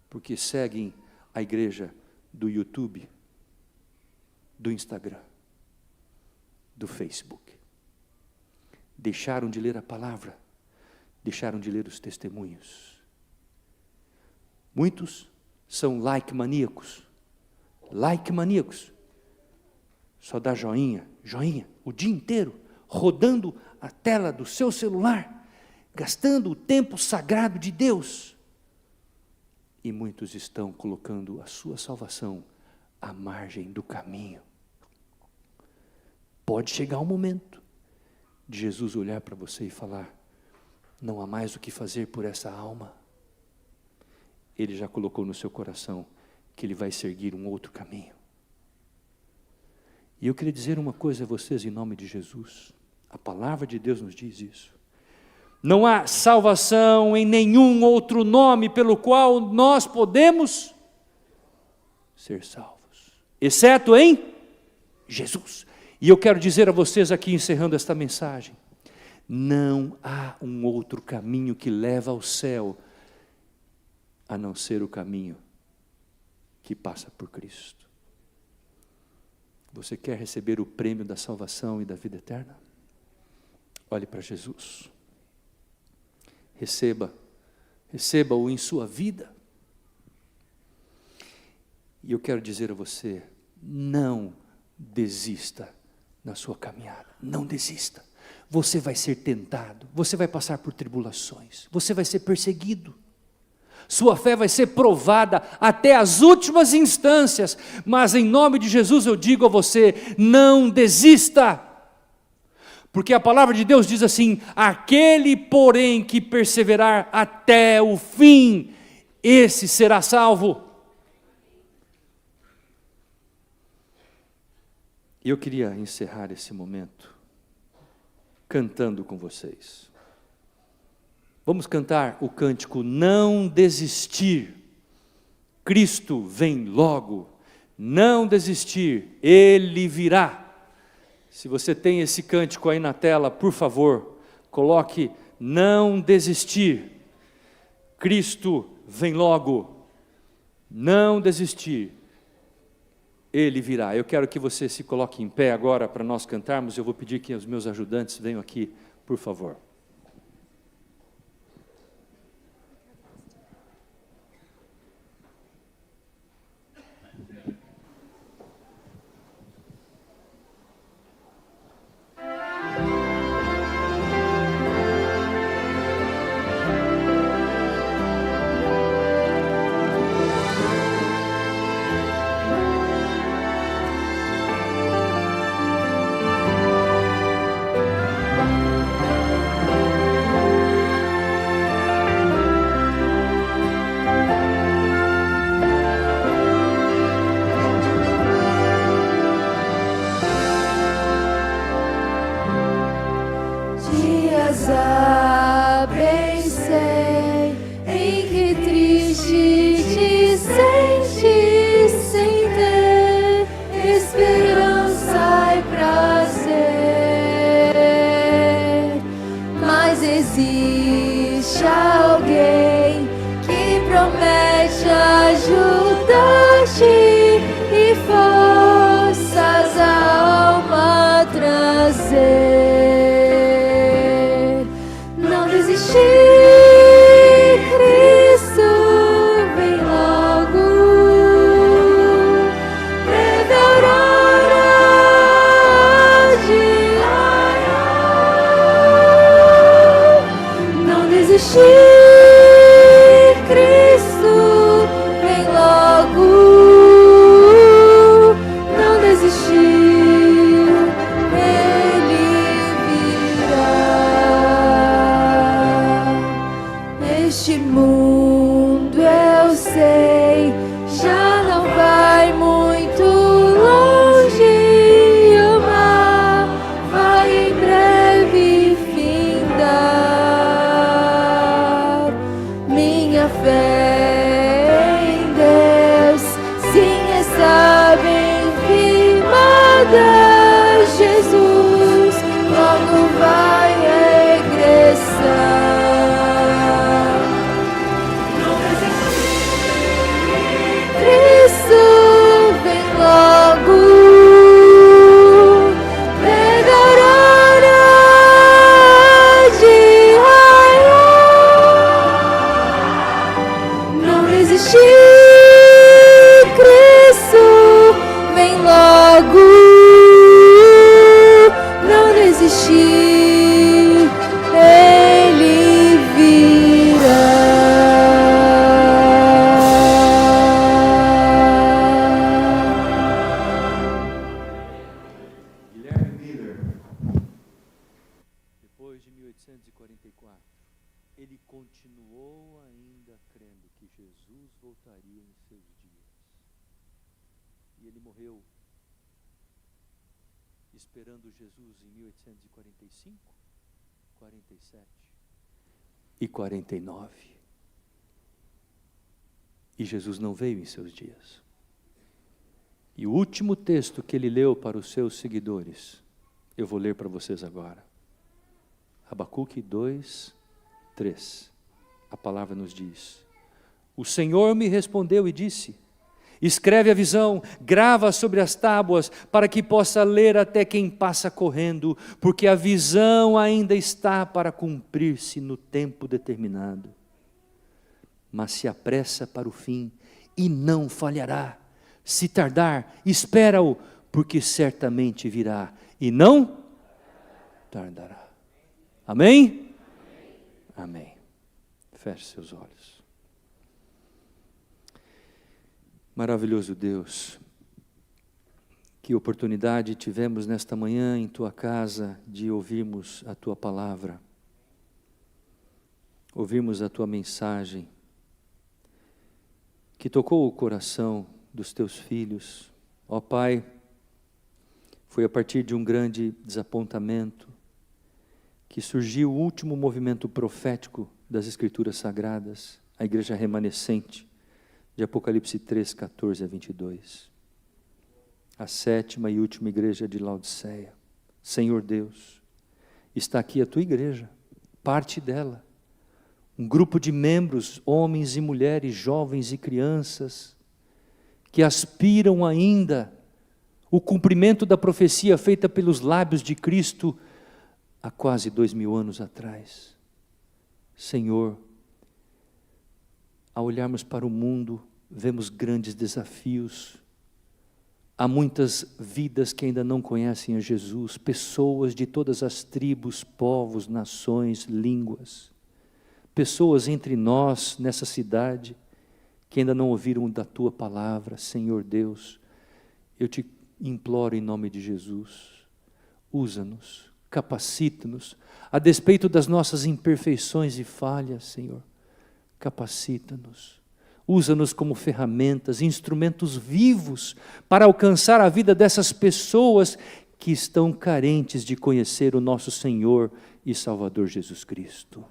porque seguem a igreja do YouTube, do Instagram, do Facebook. Deixaram de ler a palavra, deixaram de ler os testemunhos. Muitos são like maníacos, só dá joinha, o dia inteiro, rodando a tela do seu celular, gastando o tempo sagrado de Deus. E muitos estão colocando a sua salvação à margem do caminho. Pode chegar um momento de Jesus olhar para você e falar, não há mais o que fazer por essa alma. Ele já colocou no seu coração que ele vai seguir um outro caminho. E eu queria dizer uma coisa a vocês em nome de Jesus. A palavra de Deus nos diz isso. Não há salvação em nenhum outro nome pelo qual nós podemos ser salvos, exceto em Jesus. E eu quero dizer a vocês aqui, encerrando esta mensagem, não há um outro caminho que leva ao céu, a não ser o caminho que passa por Cristo. Você quer receber o prêmio da salvação e da vida eterna? Olhe para Jesus. Receba-o em sua vida. E eu quero dizer a você, não desista na sua caminhada, não desista. Você vai ser tentado, você vai passar por tribulações, você vai ser perseguido. Sua fé vai ser provada até as últimas instâncias, mas em nome de Jesus eu digo a você, não desista, porque a palavra de Deus diz assim, aquele porém que perseverar até o fim, esse será salvo. E eu queria encerrar esse momento cantando com vocês. Vamos cantar o cântico Não Desistir. Cristo vem logo. Não desistir, Ele virá. Se você tem esse cântico aí na tela, por favor, coloque Não desistir. Cristo vem logo. Não desistir, Ele virá. Eu quero que você se coloque em pé agora para nós cantarmos. Eu vou pedir que os meus ajudantes venham aqui, por favor. Dias abracei em que triste te sentes sem ter esperança e prazer. Mas existe alguém que promete ajudar-te e forças a alma trazer. Cristo vem logo, breve aurora de raiar. Não desistir, Cristo vem logo, não desistir, Ele virá. Este mundo eu sei já não vai muito longe, o mar vai em breve findar. Minha fé em Deus sim está bem firmada. Jesus logo vai regressar. Cristo vem logo, breve aurora de raiar. Não resistir, Cristo vem logo, não desistir, Ele virá. Depois de 1844, ele continuou ainda crendo que Jesus voltaria em seus dias. E ele morreu esperando Jesus em 1845, 47 e 49. E Jesus não veio em seus dias. E o último texto que ele leu para os seus seguidores, eu vou ler para vocês agora. Abacuque 2, 3. A palavra nos diz: o Senhor me respondeu e disse: escreve a visão, grava sobre as tábuas, para que possa ler até quem passa correndo, porque a visão ainda está para cumprir-se no tempo determinado. Mas se apressa para o fim e não falhará. Se tardar, espera-o, porque certamente virá e não tardará. Amém? Amém. Feche seus olhos. Maravilhoso Deus, que oportunidade tivemos nesta manhã em Tua casa de ouvirmos a Tua palavra, ouvirmos a Tua mensagem. que tocou o coração dos teus filhos. Ó Pai, foi a partir de um grande desapontamento que surgiu o último movimento profético das Escrituras Sagradas, a igreja remanescente, de Apocalipse 3, 14 a 22. A sétima e última igreja de Laodiceia. Senhor Deus, está aqui a tua igreja, parte dela, um grupo de membros, homens e mulheres, jovens e crianças, que aspiram ainda o cumprimento da profecia feita pelos lábios de Cristo há quase 2000 anos atrás. Senhor, ao olharmos para o mundo, vemos grandes desafios. Há muitas vidas que ainda não conhecem a Jesus, pessoas de todas as tribos, povos, nações, línguas. Pessoas entre nós, nessa cidade, que ainda não ouviram da Tua palavra. Senhor Deus, eu te imploro em nome de Jesus, usa-nos, capacita-nos, a despeito das nossas imperfeições e falhas, Senhor, capacita-nos, usa-nos como ferramentas, instrumentos vivos, para alcançar a vida dessas pessoas que estão carentes de conhecer o nosso Senhor e Salvador Jesus Cristo.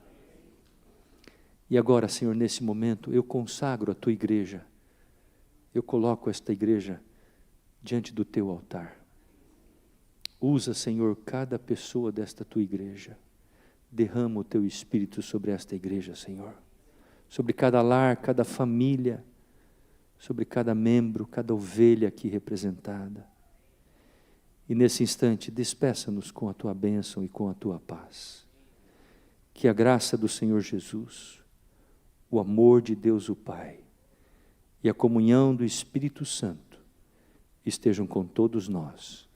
E agora, Senhor, nesse momento, eu consagro a Tua igreja, eu coloco esta igreja diante do Teu altar. Usa, Senhor, cada pessoa desta Tua igreja, derrama o Teu Espírito sobre esta igreja, Senhor, sobre cada lar, cada família, sobre cada membro, cada ovelha aqui representada. E nesse instante, despeça-nos com a Tua bênção e com a Tua paz. Que a graça do Senhor Jesus, o amor de Deus o Pai e a comunhão do Espírito Santo estejam com todos nós,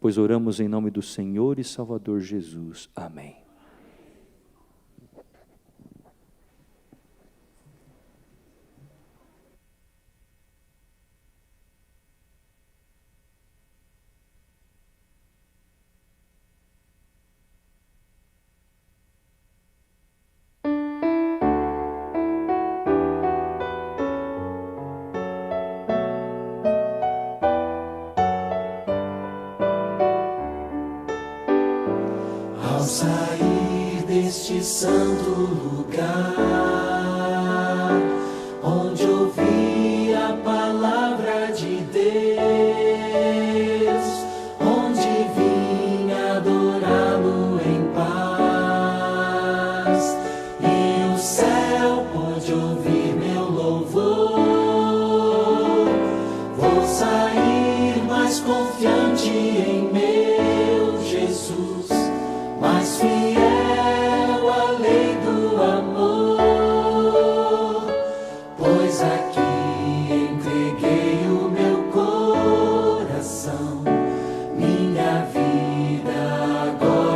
pois oramos em nome do Senhor e Salvador Jesus. Amém. Ao sair deste santo lugar,